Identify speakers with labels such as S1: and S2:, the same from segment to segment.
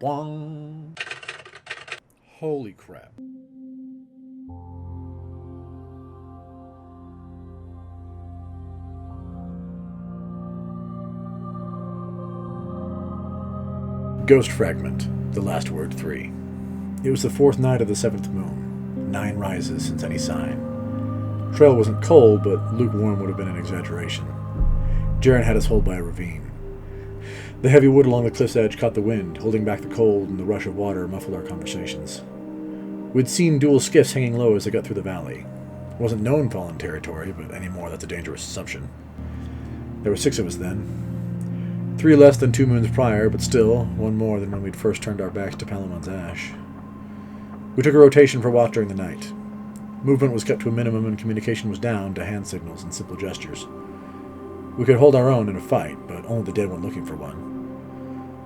S1: Bwong. Holy crap. Ghost Fragment, the last word 3. It was the 4th night of the 7th moon. 9 rises since any sign. Trail wasn't cold, but lukewarm would have been an exaggeration. Jaren had us holed by a ravine. The heavy wood along the cliff's edge caught the wind, holding back the cold, and the rush of water muffled our conversations. We'd seen dual skiffs hanging low as they got through the valley. It wasn't known Fallen territory, but anymore that's a dangerous assumption. There were 6 of us then. 3 less than 2 moons prior, but still, 1 more than when we'd first turned our backs to Palamon's ash. We took a rotation for watch during the night. Movement was kept to a minimum and communication was down to hand signals and simple gestures. We could hold our own in a fight, but only the dead went looking for one.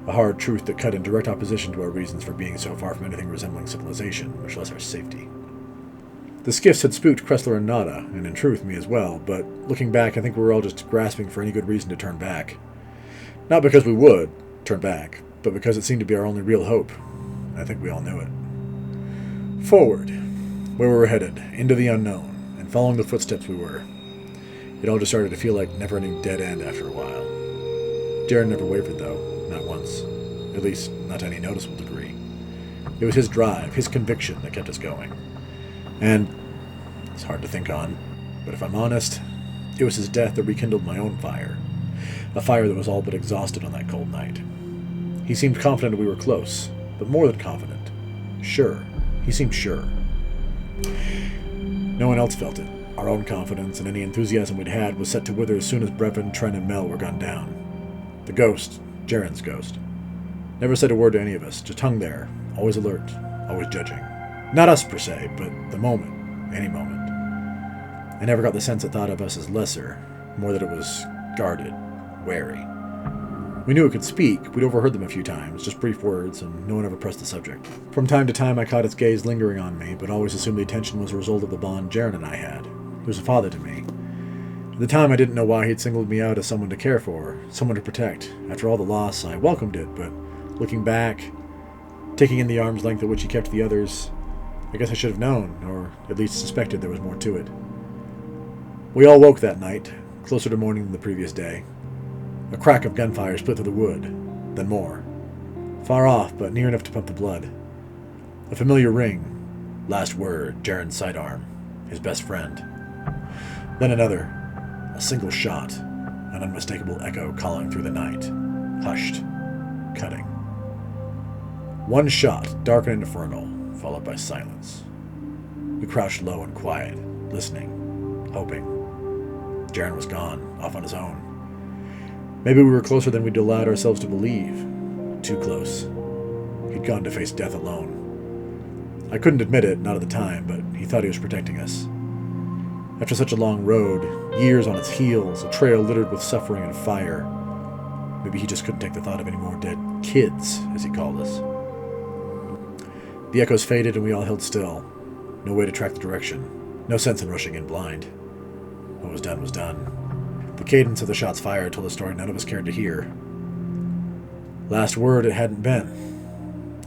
S1: A hard truth that cut in direct opposition to our reasons for being so far from anything resembling civilization, much less our safety. The skiffs had spooked Kressler and Nada, and in truth me as well, but looking back I think we were all just grasping for any good reason to turn back. Not because we would turn back, but because it seemed to be our only real hope. I think we all knew it. Forward, where we were headed, into the unknown, and following the footsteps we were. It all just started to feel like never-ending dead end after a while. Jaren never wavered, though, not once. At least, not to any noticeable degree. It was his drive, his conviction that kept us going. And it's hard to think on, but if I'm honest, it was his death that rekindled my own fire. A fire that was all but exhausted on that cold night. He seemed confident we were close, but more than confident. Sure. He seemed sure. No one else felt it. Our own confidence and any enthusiasm we'd had was set to wither as soon as Brevin, Tren, and Mel were gunned down. The ghost, Jaren's ghost, never said a word to any of us, just hung there, always alert, always judging. Not us per se, but the moment, any moment. I never got the sense it thought of us as lesser, more that it was guarded, wary. We knew it could speak, we'd overheard them a few times, just brief words, and no one ever pressed the subject. From time to time I caught its gaze lingering on me, but always assumed the attention was a result of the bond Jaren and I had. He was a father to me. At the time I didn't know why he'd singled me out as someone to care for, someone to protect. After all the loss, I welcomed it, but looking back, taking in the arm's length at which he kept the others, I guess I should have known, or at least suspected there was more to it. We all woke that night, closer to morning than the previous day. A crack of gunfire split through the wood, then more. Far off, but near enough to pump the blood. A familiar ring. Last word, Jaren's sidearm. His best friend. Then another. A single shot. An unmistakable echo calling through the night. Hushed. Cutting. One shot, dark and infernal, followed by silence. We crouched low and quiet, listening, hoping. Jaren was gone, off on his own. Maybe we were closer than we'd allowed ourselves to believe. Too close. He'd gone to face death alone. I couldn't admit it, not at the time, but he thought he was protecting us. After such a long road, years on its heels, a trail littered with suffering and fire, maybe he just couldn't take the thought of any more dead kids, as he called us. The echoes faded and we all held still. No way to track the direction. No sense in rushing in blind. What was done was done. The cadence of the shots fired told a story none of us cared to hear. Last word it hadn't been.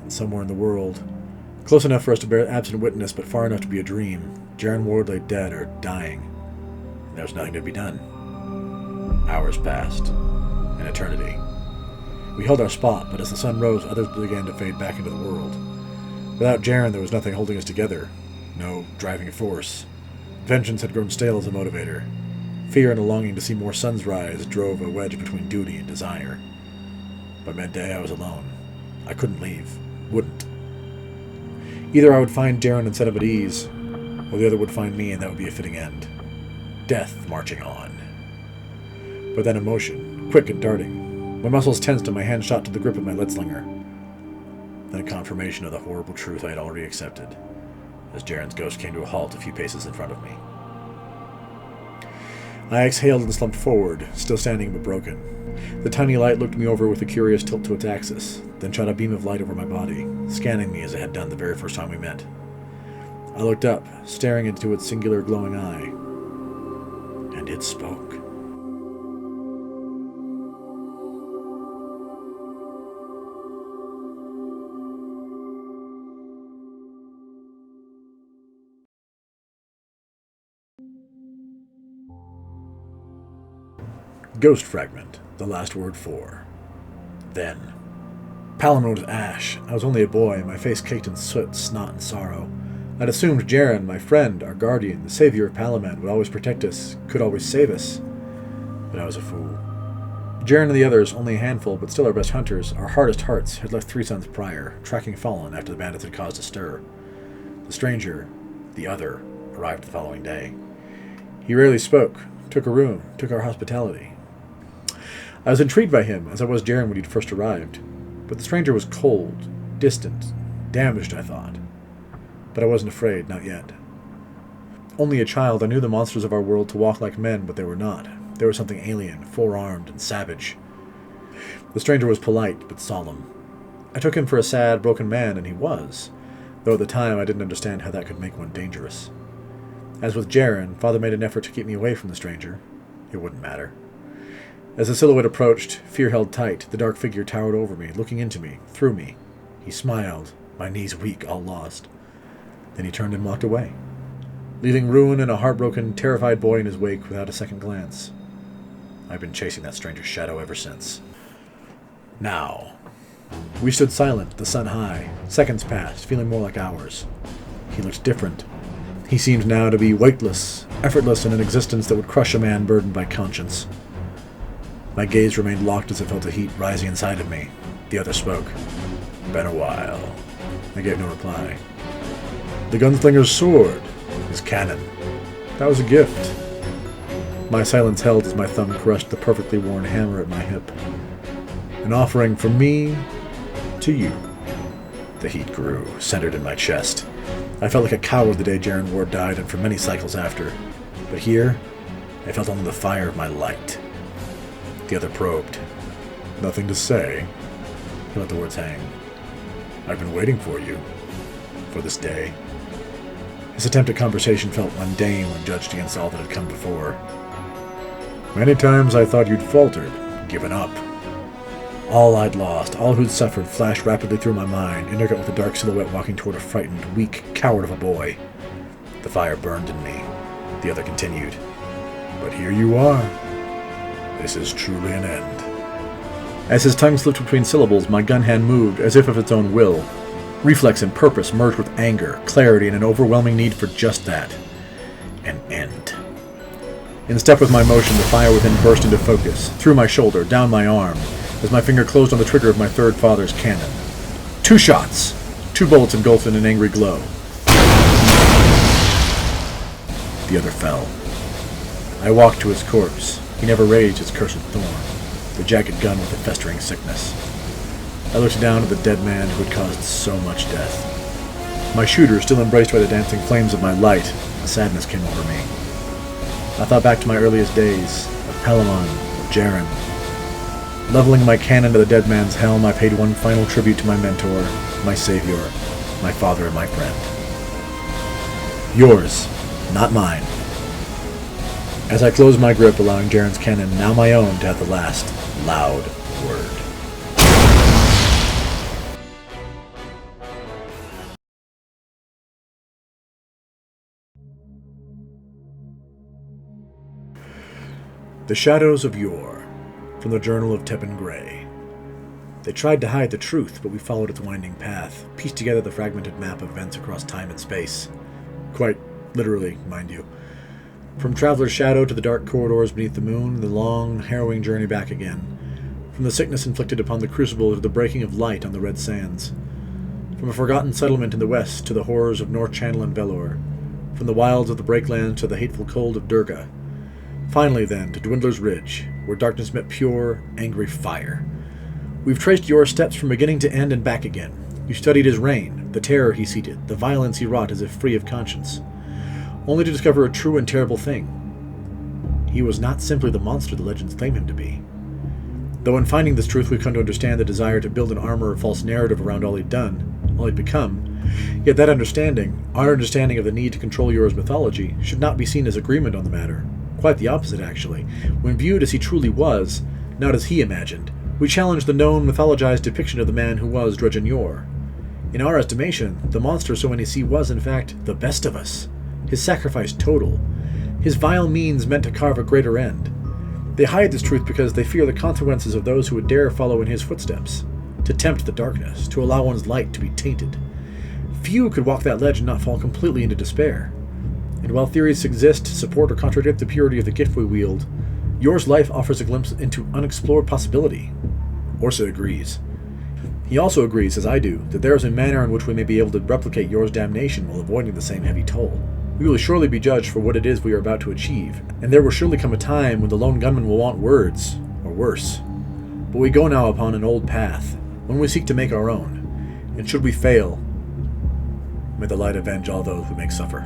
S1: And somewhere in the world, close enough for us to bear absent witness but far enough to be a dream, Jaren Ward lay dead or dying. And there was nothing to be done. Hours passed. An eternity. We held our spot, but as the sun rose, others began to fade back into the world. Without Jaren, there was nothing holding us together. No driving force. Vengeance had grown stale as a motivator. Fear and a longing to see more suns rise drove a wedge between duty and desire. By midday, I was alone. I couldn't leave. Wouldn't. Either I would find Jaren and set him at ease, or the other would find me and that would be a fitting end. Death marching on. But then emotion, quick and darting. My muscles tensed and my hand shot to the grip of my lead slinger. Then a confirmation of the horrible truth I had already accepted, as Jaren's ghost came to a halt a few paces in front of me. I exhaled and slumped forward, still standing but broken. The tiny light looked me over with a curious tilt to its axis, then shot a beam of light over my body, scanning me as it had done the very first time we met. I looked up, staring into its singular glowing eye, and it spoke. Ghost fragment, the last word for. Then. Palamon was ash. I was only a boy, my face caked in soot, snot, and sorrow. I'd assumed Tarren, my friend, our guardian, the savior of Palamon, would always protect us, could always save us. But I was a fool. Tarren and the others, only a handful, but still our best hunters, our hardest hearts, had left 3 suns prior, tracking Fallen after the bandits had caused a stir. The stranger, the other, arrived the following day. He rarely spoke, took a room, took our hospitality. I was intrigued by him, as I was Tarren when he'd first arrived. But the stranger was cold, distant, damaged, I thought. But I wasn't afraid, not yet. Only a child, I knew the monsters of our world to walk like men, but they were not. They were something alien, four-armed, and savage. The stranger was polite, but solemn. I took him for a sad, broken man, and he was, though at the time I didn't understand how that could make one dangerous. As with Tarren, Father made an effort to keep me away from the stranger. It wouldn't matter. As the silhouette approached, fear held tight, the dark figure towered over me, looking into me, through me. He smiled, my knees weak, all lost. Then he turned and walked away, leaving ruin and a heartbroken, terrified boy in his wake without a second glance. I've been chasing that stranger's shadow ever since. Now. We stood silent, the sun high. Seconds passed, feeling more like hours. He looked different. He seemed now to be weightless, effortless in an existence that would crush a man burdened by conscience. My gaze remained locked as I felt the heat rising inside of me. The other spoke. Been a while. I gave no reply. The gunslinger's sword. His cannon. That was a gift. My silence held as my thumb crushed the perfectly worn hammer at my hip. An offering from me to you. The heat grew, centered in my chest. I felt like a coward the day Tarren Ward died and for many cycles after. But here, I felt only the fire of my light. The other probed. Nothing to say. He let the words hang. I've been waiting for you. For this day. His attempt at conversation felt mundane when judged against all that had come before. Many times I thought you'd faltered, given up. All I'd lost, all who'd suffered, flashed rapidly through my mind, intricate with a dark silhouette walking toward a frightened, weak coward of a boy. The fire burned in me. The other continued. But here you are. This is truly an end. As his tongue slipped between syllables, my gun hand moved, as if of its own will. Reflex and purpose merged with anger, clarity, and an overwhelming need for just that. An end. In step with my motion, the fire within burst into focus, through my shoulder, down my arm, as my finger closed on the trigger of my third father's cannon. 2 shots! 2 bullets engulfed in an angry glow. The other fell. I walked to his corpse. He never raised his cursed Thorn, the jagged gun with a festering sickness. I looked down at the dead man who had caused so much death. My shooter still embraced by the dancing flames of my light. A sadness came over me. I thought back to my earliest days, of Palamon, of Tarren. Leveling my cannon to the dead man's helm, I paid one final tribute to my mentor, my savior, my father and my friend. Yours, not mine. As I closed my grip, allowing Tarren's cannon, now my own, to have the last, loud word. The Shadows of Yor, from the Journal of Tebben Grey. They tried to hide the truth, but we followed its winding path, pieced together the fragmented map of events across time and space. Quite literally, mind you. From Traveler's Shadow to the dark corridors beneath the moon, the long, harrowing journey back again. From the sickness inflicted upon the Crucible to the breaking of light on the Red Sands. From a forgotten settlement in the west to the horrors of North Channel and Velor. From the wilds of the Breaklands to the hateful cold of Durga. Finally, then, to Dwindler's Ridge, where darkness met pure, angry fire. We've traced Yor's steps from beginning to end and back again. You studied his reign, the terror he seated, the violence he wrought as if free of conscience. Only to discover a true and terrible thing. He was not simply the monster the legends claim him to be. Though in finding this truth we've come to understand the desire to build an armor of false narrative around all he'd done, all he'd become, yet that understanding, our understanding of the need to control Yor's mythology, should not be seen as agreement on the matter. Quite the opposite, actually. When viewed as he truly was, not as he imagined, we challenge the known mythologized depiction of the man who was Dredgen Yor. In our estimation, the monster so many see was, in fact, the best of us. His sacrifice total. His vile means meant to carve a greater end. They hide this truth because they fear the consequences of those who would dare follow in his footsteps, to tempt the darkness, to allow one's light to be tainted. Few could walk that ledge and not fall completely into despair. And while theories exist to support or contradict the purity of the gift we wield, Yor's life offers a glimpse into unexplored possibility. Orsa agrees. He also agrees, as I do, that there is a manner in which we may be able to replicate Yor's damnation while avoiding the same heavy toll. We will surely be judged for what it is we are about to achieve, and there will surely come a time when the lone gunman will want words, or worse. But we go now upon an old path, one we seek to make our own, and should we fail, may the light avenge all those who make suffer.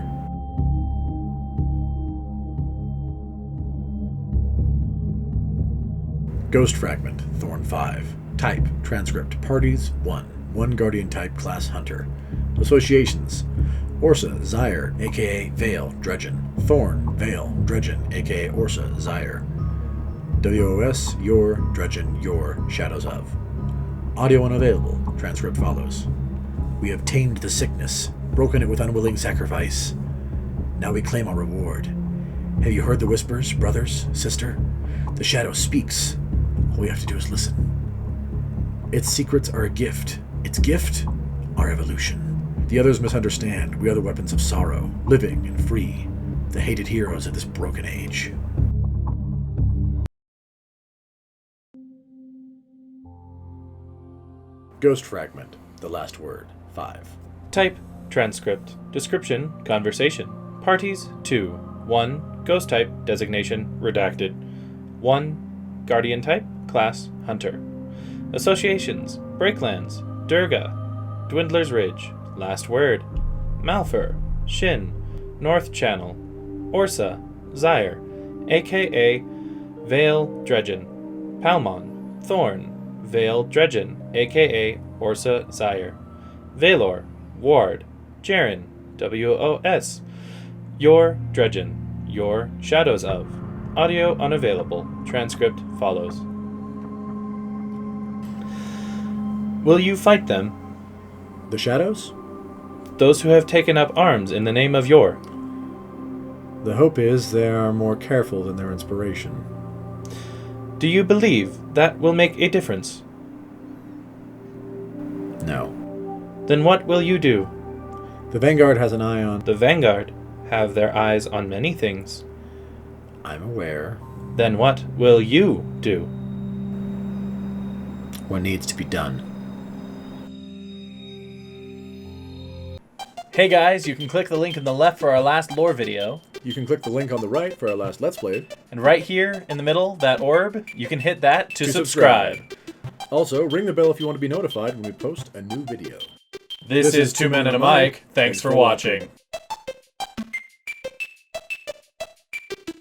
S1: Ghost Fragment, Thorn 5. Type, Transcript, Parties, 1. 1 Guardian Type, Class Hunter. Associations, Orsa, Azzir, a.k.a. Vale, Dredgen. Thorn, Vale, Dredgen, a.k.a. Orsa, Azzir. WOS, Yor, Dredgen, Yor, Shadows of. Audio unavailable. Transcript follows. We have tamed the sickness, broken it with unwilling sacrifice. Now we claim our reward. Have you heard the whispers, brothers, sister? The shadow speaks. All we have to do is listen. Its secrets are a gift. Its gift? Our evolution. The others misunderstand. We are the weapons of sorrow, living and free, the hated heroes of this broken age. Ghost Fragment, The Last Word, 5.
S2: Type, Transcript, Description, Conversation. Parties, 2. 1. Ghost Type, Designation, Redacted. 1. Guardian Type, Class, Hunter. Associations, Breaklands, Durga, Dwindler's Ridge, Last Word, Malphur, Shin, North Channel, Orsa, Azzir, a.k.a. Vale Dredgen, Palmon, Thorn, Vale Dredgen, a.k.a. Orsa Azzir, Valor, Ward, Jaren, WOS, Yor Dredgen, Yor Shadows of. Audio unavailable. Transcript follows. Will you fight them?
S1: The shadows?
S2: Those who have taken up arms in the name of Yor.
S1: The hope is they are more careful than their inspiration.
S2: Do you believe that will make a difference?
S1: No.
S2: Then what will you do?
S1: The Vanguard has an eye on...
S2: The Vanguard have their eyes on many things.
S1: I'm aware.
S2: Then what will you do?
S1: What needs to be done.
S2: Hey guys, you can click the link in the left for our last lore video.
S1: You can click the link on the right for our last Let's Play.
S2: And right here in the middle, that orb, you can hit that to subscribe.
S1: Also, ring the bell if you want to be notified when we post a new video.
S2: This is 2 Men and a Mic. Thanks for watching.